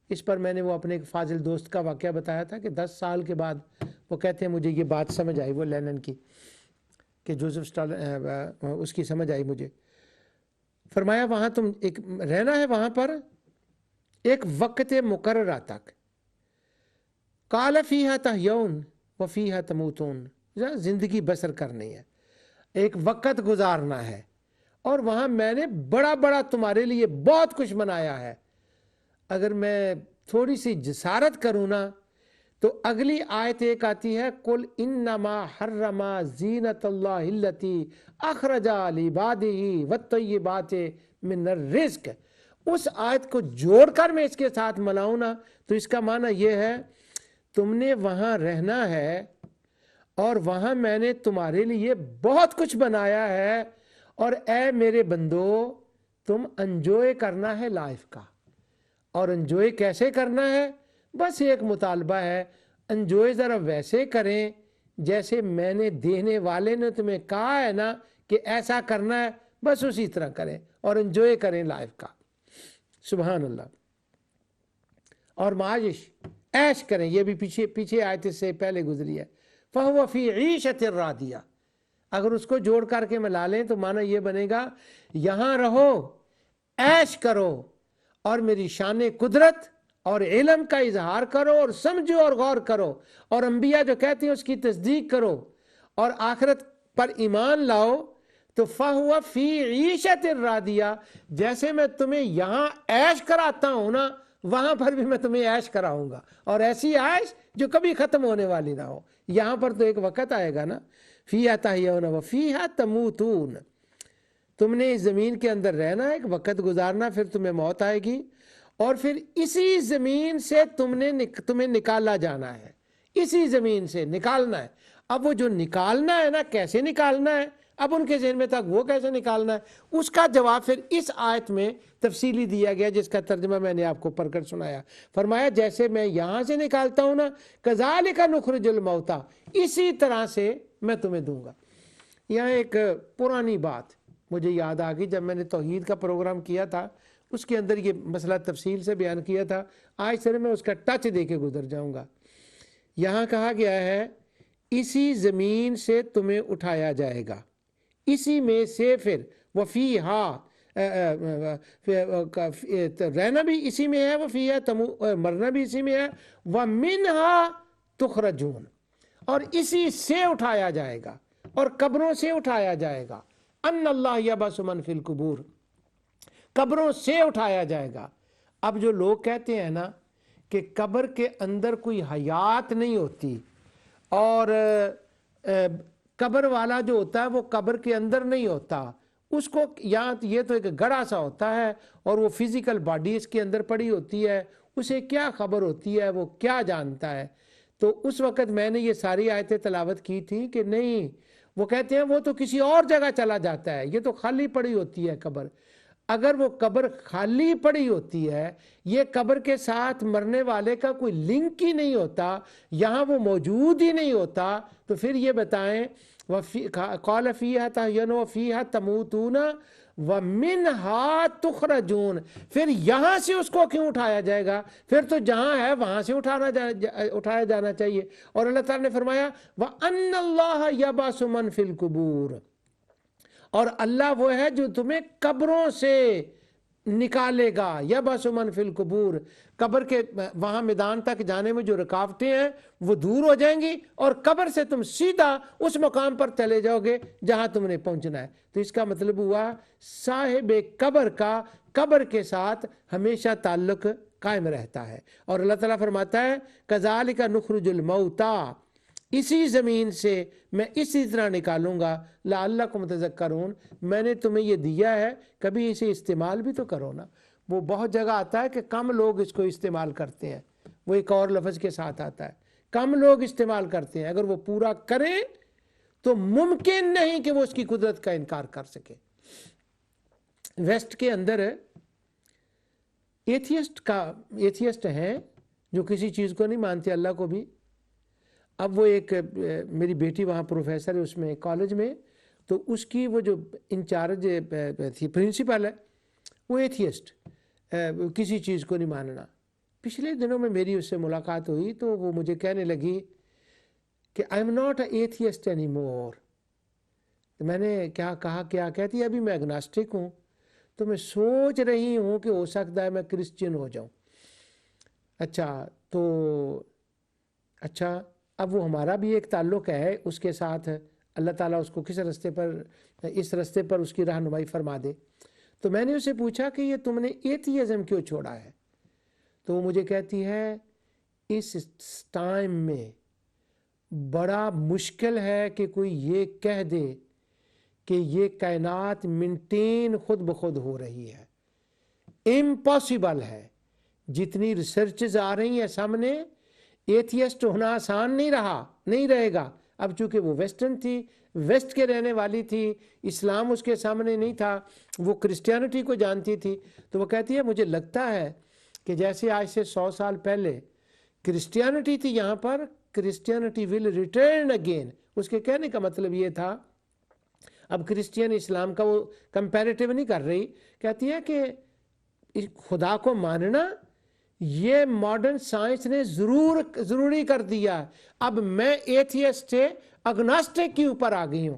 اس پر میں نے وہ اپنے ایک فاضل دوست کا واقعہ بتایا تھا کہ 10 سال کے بعد وہ کہتے ہیں مجھے یہ بات سمجھ آئی، وہ لینن کی، کہ جوزف اسٹالن، اس کی سمجھ آئی مجھے۔ فرمایا وہاں تم ایک رہنا ہے وہاں پر ایک وقت مقررہ تک، قال فیہا تحیون وفیہا تموتون، زندگی بسر کرنی ہے، ایک وقت گزارنا ہے، اور وہاں میں نے بڑا بڑا تمہارے لیے بہت کچھ بنایا ہے۔ اگر میں تھوڑی سی جسارت کروں نا تو اگلی آیت ایک آتی ہے قل انما حرم زینت اللہ التی اخرج لعبادہ والطیبات من الرزق، اس آیت کو جوڑ کر میں اس کے ساتھ ملاؤں نا تو اس کا معنی یہ ہے تم نے وہاں رہنا ہے، اور وہاں میں نے تمہارے لیے بہت کچھ بنایا ہے، اور اے میرے بندو تم انجوائے کرنا ہے لائف کا۔ اور انجوائے کیسے کرنا ہے؟ بس ایک مطالبہ ہے، انجوائے ذرا ویسے کریں جیسے میں نے دینے والے نے تمہیں کہا ہے نا کہ ایسا کرنا ہے، بس اسی طرح کریں اور انجوائے کریں لائف کا۔ سبحان اللہ۔ اور معاشش عیش کریں، یہ بھی پیچھے آیت سے پہلے گزری ہے، فَهُوَ فِي عِيشَةٍ رَاضِيَةٍ، اگر اس کو جوڑ کر کے ملا لیں تو معنی یہ بنے گا یہاں رہو، عیش کرو اور میری شان قدرت اور علم کا اظہار کرو اور سمجھو اور غور کرو، اور انبیاء جو کہتے ہیں اس کی تصدیق کرو اور آخرت پر ایمان لاؤ، تو فَهُوَ فِي عِيشَةٍ رَاضِيَةٍ، جیسے میں تمہیں یہاں عیش کراتا ہوں نا، وہاں پر بھی میں تمہیں عیش کراؤں گا، اور ایسی عیش جو کبھی ختم ہونے والی نہ ہو۔ یہاں پر تو ایک وقت آئے گا نا، فِيهَا تَحْيَوْنَ وَفِيهَا تَمُوتُونَ، تم نے اس زمین کے اندر رہنا، ایک وقت گزارنا، پھر تمہیں موت آئے گی، اور پھر اسی زمین سے تمہیں نکالا جانا ہے، اسی زمین سے نکالنا ہے۔ اب وہ جو نکالنا ہے نا، کیسے نکالنا ہے، اب ان کے ذہن میں تھا وہ کیسے نکالنا ہے، اس کا جواب پھر اس آیت میں تفصیلی دیا گیا، جس کا ترجمہ میں نے آپ کو پڑھ کر سنایا۔ فرمایا جیسے میں یہاں سے نکالتا ہوں نا، کذالک نخرج الموتیٰ، اسی طرح سے میں تمہیں دوں گا۔ یہاں ایک پرانی بات مجھے یاد آ گئی، جب میں نے توحید کا پروگرام کیا تھا اس کے اندر یہ مسئلہ تفصیل سے بیان کیا تھا، آج صرف میں اس کا ٹچ دے کے گزر جاؤں گا۔ یہاں کہا گیا ہے اسی زمین سے تمہیں اٹھایا جائے گا، اسی میں سے پھر وفیہا، رہنا بھی اسی میں ہے، وفیہا مرنا بھی اسی میں ہے، ومنہا تخرجون، اور اسی سے اٹھایا جائے گا، اور قبروں سے اٹھایا جائے گا۔ ان اللہ یبعث من فی القبور، قبروں سے اٹھایا جائے گا۔ اب جو لوگ کہتے ہیں نا کہ قبر کے اندر کوئی حیات نہیں ہوتی، اور قبر والا جو ہوتا ہے وہ قبر کے اندر نہیں ہوتا، اس کو یا یہ تو ایک گڑھا سا ہوتا ہے اور وہ فزیکل باڈی اس کے اندر پڑی ہوتی ہے، اسے کیا خبر ہوتی ہے، وہ کیا جانتا ہے۔ تو اس وقت میں نے یہ ساری آیتیں تلاوت کی تھی کہ نہیں، وہ کہتے ہیں وہ تو کسی اور جگہ چلا جاتا ہے، یہ تو خالی پڑی ہوتی ہے قبر۔ اگر وہ قبر خالی پڑی ہوتی ہے، یہ قبر کے ساتھ مرنے والے کا کوئی لنک ہی نہیں ہوتا، یہاں وہ موجود ہی نہیں ہوتا، تو پھر یہ بتائیں قَالَ فِيهَا تَحْيَوْنَ وَفِيهَا تَمُوتُونَ وَمِنْهَا تُخْرَجُونَ، پھر یہاں سے اس کو کیوں اٹھایا جائے گا؟ پھر تو جہاں ہے وہاں سے اٹھایا جانا چاہیے۔ اور اللہ تعالیٰ نے فرمایا وَأَنَّ اللَّهَ يَبْعَثُ مَن فِي الْقُبُورِ، اور اللہ وہ ہے جو تمہیں قبروں سے نکالے گا۔ یبعث من فی القبور، قبر کے وہاں میدان تک جانے میں جو رکاوٹیں ہیں وہ دور ہو جائیں گی، اور قبر سے تم سیدھا اس مقام پر چلے جاؤ گے جہاں تم نے پہنچنا ہے۔ تو اس کا مطلب ہوا صاحب قبر کا قبر کے ساتھ ہمیشہ تعلق قائم رہتا ہے۔ اور اللہ تعالیٰ فرماتا ہے کذالک نخرج الموتیٰ، اسی زمین سے میں اسی طرح نکالوں گا، لعلکم تذکرون، میں نے تمہیں یہ دیا ہے، کبھی اسے استعمال بھی تو کرو نا۔ وہ بہت جگہ آتا ہے کہ کم لوگ اس کو استعمال کرتے ہیں، وہ ایک اور لفظ کے ساتھ آتا ہے، کم لوگ استعمال کرتے ہیں، اگر وہ پورا کریں تو ممکن نہیں کہ وہ اس کی قدرت کا انکار کر سکے۔ ویسٹ کے اندر ایتھیسٹ ہیں جو کسی چیز کو نہیں مانتے، اللہ کو بھی۔ اب وہ ایک میری بیٹی وہاں پروفیسر ہے اس میں کالج میں، تو اس کی وہ جو انچارج تھی پرنسپل ہے، وہ ایتھیسٹ، کسی چیز کو نہیں ماننا۔ پچھلے دنوں میں میری اس سے ملاقات ہوئی تو وہ مجھے کہنے لگی کہ I am not a atheist any more. تو میں نے کیا کہا، کیا کہتی ہے؟ ابھی میں اگناسٹک ہوں، تو میں سوچ رہی ہوں کہ ہو سکتا ہے میں کرسچین ہو جاؤں۔ اچھا اب وہ ہمارا بھی ایک تعلق ہے اس کے ساتھ، اللہ تعالیٰ اس کو کس رستے پر، اس رستے پر اس کی رہنمائی فرما دے۔ تو میں نے اسے پوچھا کہ یہ تم نے ایتھیزم کیوں چھوڑا ہے؟ تو وہ مجھے کہتی ہے اس ٹائم میں بڑا مشکل ہے کہ کوئی یہ کہہ دے کہ یہ کائنات مینٹین خود بخود ہو رہی ہے، امپاسبل ہے۔ جتنی ریسرچز آ رہی ہیں سامنے، ایتھیسٹ ہونا آسان نہیں رہے گا۔ اب چونکہ وہ ویسٹرن تھی، ویسٹ کے رہنے والی تھی، اسلام اس کے سامنے نہیں تھا، وہ کرسچینٹی کو جانتی تھی، تو وہ کہتی ہے مجھے لگتا ہے کہ جیسے آج سے 100 سال پہلے کرسچینٹی تھی یہاں پر، کرسچینٹی ول ریٹرن اگین۔ اس کے کہنے کا مطلب یہ تھا، اب کرسچین اسلام کا وہ کمپیریٹیو نہیں کر رہی، کہتی ہے کہ خدا کو ماننا یہ ماڈرن سائنس نے ضروری کر دیا۔ اب میں ایتھیسٹ سے اگناسٹک کے اوپر آ گئی ہوں،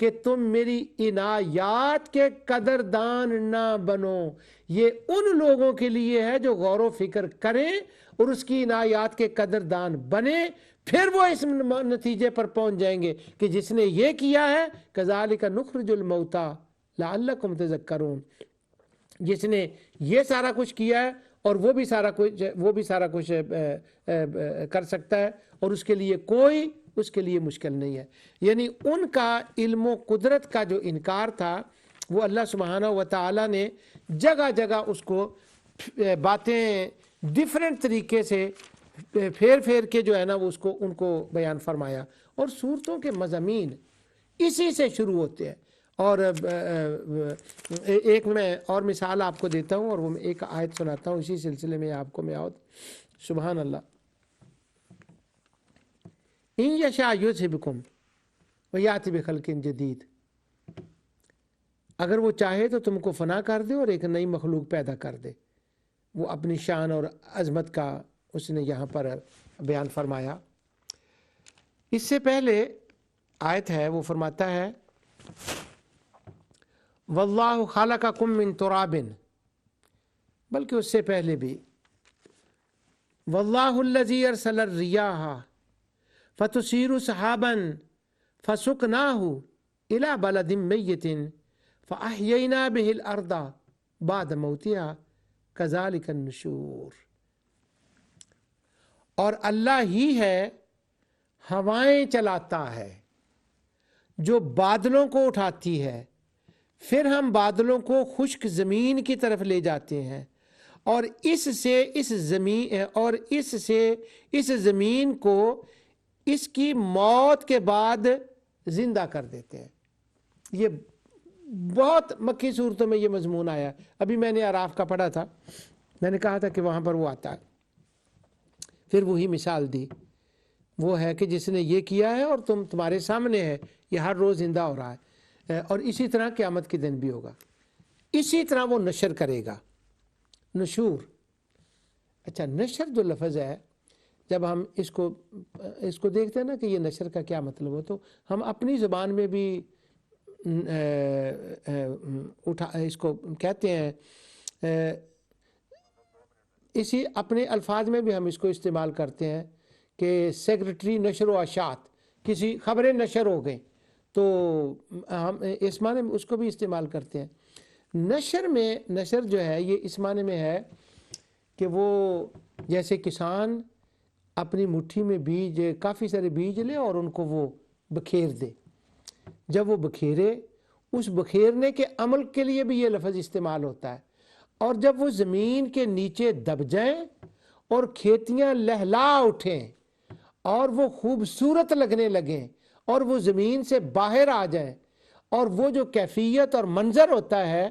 کہ تم میری عنایات کے قدردان نہ بنو۔ یہ ان لوگوں کے لیے ہے جو غور و فکر کریں اور اس کی عنایات کے قدردان بنیں، پھر وہ اس نتیجے پر پہنچ جائیں گے کہ جس نے یہ کیا ہے کذالک نخرج الموتیٰ لعلکم تذکرون، جس نے یہ سارا کچھ کیا ہے اور وہ بھی سارا کچھ کر سکتا ہے، اور اس کے لیے مشکل نہیں ہے۔ یعنی ان کا علم و قدرت کا جو انکار تھا وہ اللہ سبحانہ و تعالیٰ نے جگہ جگہ اس کو باتیں ڈیفرنٹ طریقے سے پھیر کے جو ہے نا وہ ان کو بیان فرمایا، اور صورتوں کے مضامین اسی سے شروع ہوتے ہیں۔ اور ایک میں اور مثال آپ کو دیتا ہوں، اور وہ ایک آیت سناتا ہوں اسی سلسلے میں آپ کو میں سبحان اللہ۔ ان یشاء یذھبکم ویأتی بخلق جدید، اگر وہ چاہے تو تم کو فنا کر دے اور ایک نئی مخلوق پیدا کر دے۔ وہ اپنی شان اور عظمت کا اس نے یہاں پر بیان فرمایا۔ اس سے پہلے آیت ہے وہ فرماتا ہے واللہ خلقکم من تراب، بلکہ اس سے پہلے بھی واللہ الذی ارسل الریاح فتثیر سحابا فسقناہ الی بلد میت فاحیینا بہ الارض بعد موتہا کذالک النشور۔ اور اللہ ہی ہے ہوائیں چلاتا ہے جو بادلوں کو اٹھاتی ہے، پھر ہم بادلوں کو خشک زمین کی طرف لے جاتے ہیں، اور اس زمین کو اس کی موت کے بعد زندہ کر دیتے ہیں۔ یہ بہت مکی صورتوں میں یہ مضمون آیا۔ ابھی میں نے اعراف کا پڑھا تھا، میں نے کہا تھا کہ وہاں پر وہ آتا ہے، پھر وہی مثال دی، وہ ہے کہ جس نے یہ کیا ہے اور تمہارے سامنے ہے، یہ ہر روز زندہ ہو رہا ہے، اور اسی طرح قیامت کے دن بھی ہوگا، اسی طرح وہ نشر کرے گا۔ نشور، اچھا نشر جو لفظ ہے، جب ہم اس کو دیکھتے ہیں نا کہ یہ نشر کا کیا مطلب ہو، تو ہم اپنی زبان میں بھی اس کو کہتے ہیں، اسی اپنے الفاظ میں بھی ہم اس کو استعمال کرتے ہیں کہ سیکرٹری نشر و اشاعت، کسی خبریں نشر ہو گئیں تو ہم اس معنی میں اس کو بھی استعمال کرتے ہیں۔ نشر جو ہے یہ اس معنی میں ہے کہ وہ جیسے کسان اپنی مٹھی میں بیج، کافی سارے بیج لے اور ان کو وہ بکھیر دے، جب وہ بکھیرے، اس بکھیرنے کے عمل کے لیے بھی یہ لفظ استعمال ہوتا ہے، اور جب وہ زمین کے نیچے دب جائیں اور کھیتیاں لہلا اٹھیں اور وہ خوبصورت لگنے لگیں اور وہ زمین سے باہر آ جائیں، اور وہ جو کیفیت اور منظر ہوتا ہے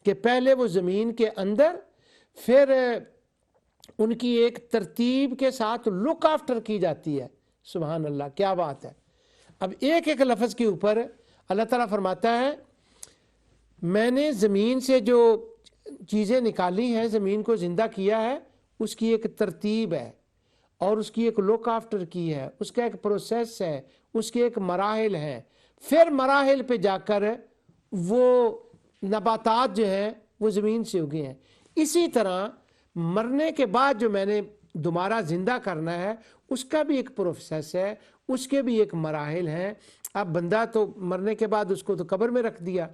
کہ پہلے وہ زمین کے اندر، پھر ان کی ایک ترتیب کے ساتھ لک آفٹر کی جاتی ہے۔ سبحان اللہ، کیا بات ہے۔ اب ایک ایک لفظ کے اوپر اللہ تعالیٰ فرماتا ہے میں نے زمین سے جو چیزیں نکالی ہیں، زمین کو زندہ کیا ہے، اس کی ایک ترتیب ہے اور اس کی ایک لک آفٹر کی ہے، اس کا ایک پروسیس ہے، اس کے ایک مراحل ہیں، پھر مراحل پہ جا کر وہ نباتات جو ہیں وہ زمین سے اگے ہیں۔ اسی طرح مرنے کے بعد جو میں نے دوبارہ زندہ کرنا ہے، اس کا بھی ایک پروسیس ہے، اس کے بھی ایک مراحل ہیں۔ اب بندہ تو مرنے کے بعد اس کو تو قبر میں رکھ دیا،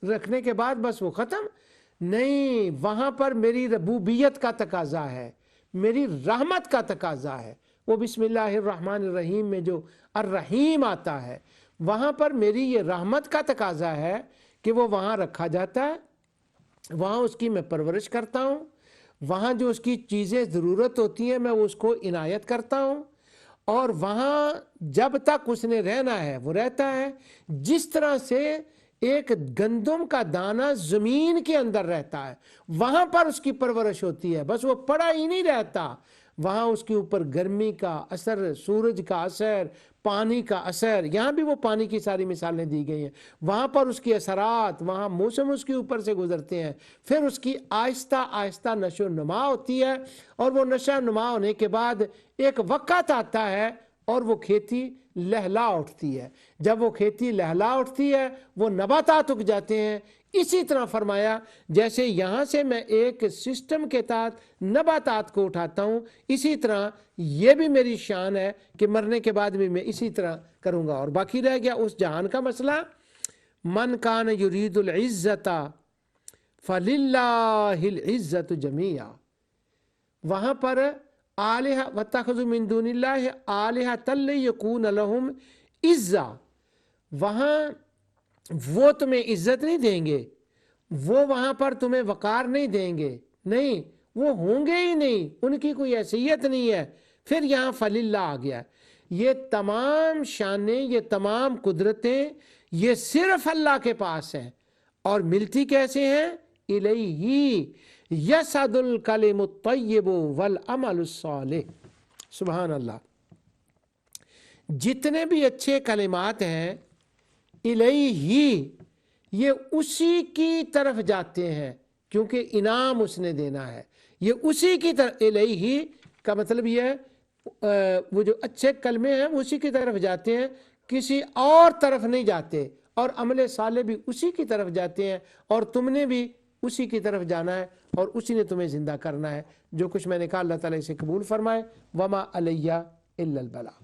رکھنے کے بعد بس وہ ختم نہیں، وہاں پر میری ربوبیت کا تقاضا ہے، میری رحمت کا تقاضا ہے۔ وہ بسم اللہ الرحمن الرحیم میں جو الرحیم آتا ہے، وہاں پر میری یہ رحمت کا تقاضا ہے کہ وہ وہاں رکھا جاتا ہے، وہاں اس کی میں پرورش کرتا ہوں، وہاں جو اس کی چیزیں ضرورت ہوتی ہیں میں اس کو عنایت کرتا ہوں، اور وہاں جب تک اس نے رہنا ہے وہ رہتا ہے۔ جس طرح سے ایک گندم کا دانہ زمین کے اندر رہتا ہے، وہاں پر اس کی پرورش ہوتی ہے، بس وہ پڑا ہی نہیں رہتا، وہاں اس کے اوپر گرمی کا اثر، سورج کا اثر، پانی کا اثر، یہاں بھی وہ پانی کی ساری مثالیں دی گئی ہیں، وہاں پر اس کے اثرات، وہاں موسم اس کے اوپر سے گزرتے ہیں، پھر اس کی آہستہ آہستہ نشو و نما ہوتی ہے، اور وہ نشو و نما ہونے کے بعد ایک وقت آتا ہے اور وہ کھیتی لہلا اٹھتی ہے. جب وہ کھیتی لہلا اٹھتی ہے وہ نباتات اگ جاتے ہیں. اسی طرح فرمایا جیسے یہاں سے میں ایک سسٹم کے تحت نباتات کو اٹھاتا ہوں، اسی طرح یہ بھی میری شان ہے کہ مرنے کے بعد بھی میں اسی طرح کروں گا. اور باقی رہ گیا اس جہان کا مسئلہ. من کان یرید العزت فللہ العزت جمیعا. وہاں پر آلہہ واتخذوا من دون اللہ آلہۃ لیکون لہم عزا، وہاں وہ تمہیں عزت نہیں دیں گے، وہ وہاں پر تمہیں وقار نہیں دیں گے، نہیں وہ ہوں گے ہی نہیں، ان کی کوئی حیثیت نہیں ہے. پھر یہاں فللہ آ گیا. یہ تمام شانیں، یہ تمام قدرتیں یہ صرف اللہ کے پاس ہیں. اور ملتی کیسے ہیں؟ الیہ یصعد الکلم الطیب والعمل الصالح. سبحان اللہ. جتنے بھی اچھے کلمات ہیں الیہ، یہ اسی کی طرف جاتے ہیں کیونکہ انعام اس نے دینا ہے. یہ اسی کی طرف، الیہ کا مطلب یہ ہے وہ جو اچھے کلمے ہیں اسی کی طرف جاتے ہیں، کسی اور طرف نہیں جاتے. اور عمل صالح بھی اسی کی طرف جاتے ہیں، اور تم نے بھی اسی کی طرف جانا ہے اور اسی نے تمہیں زندہ کرنا ہے. جو کچھ میں نے کہا اللہ تعالیٰ اسے قبول فرمائے. وما علیہ الا البلاغ.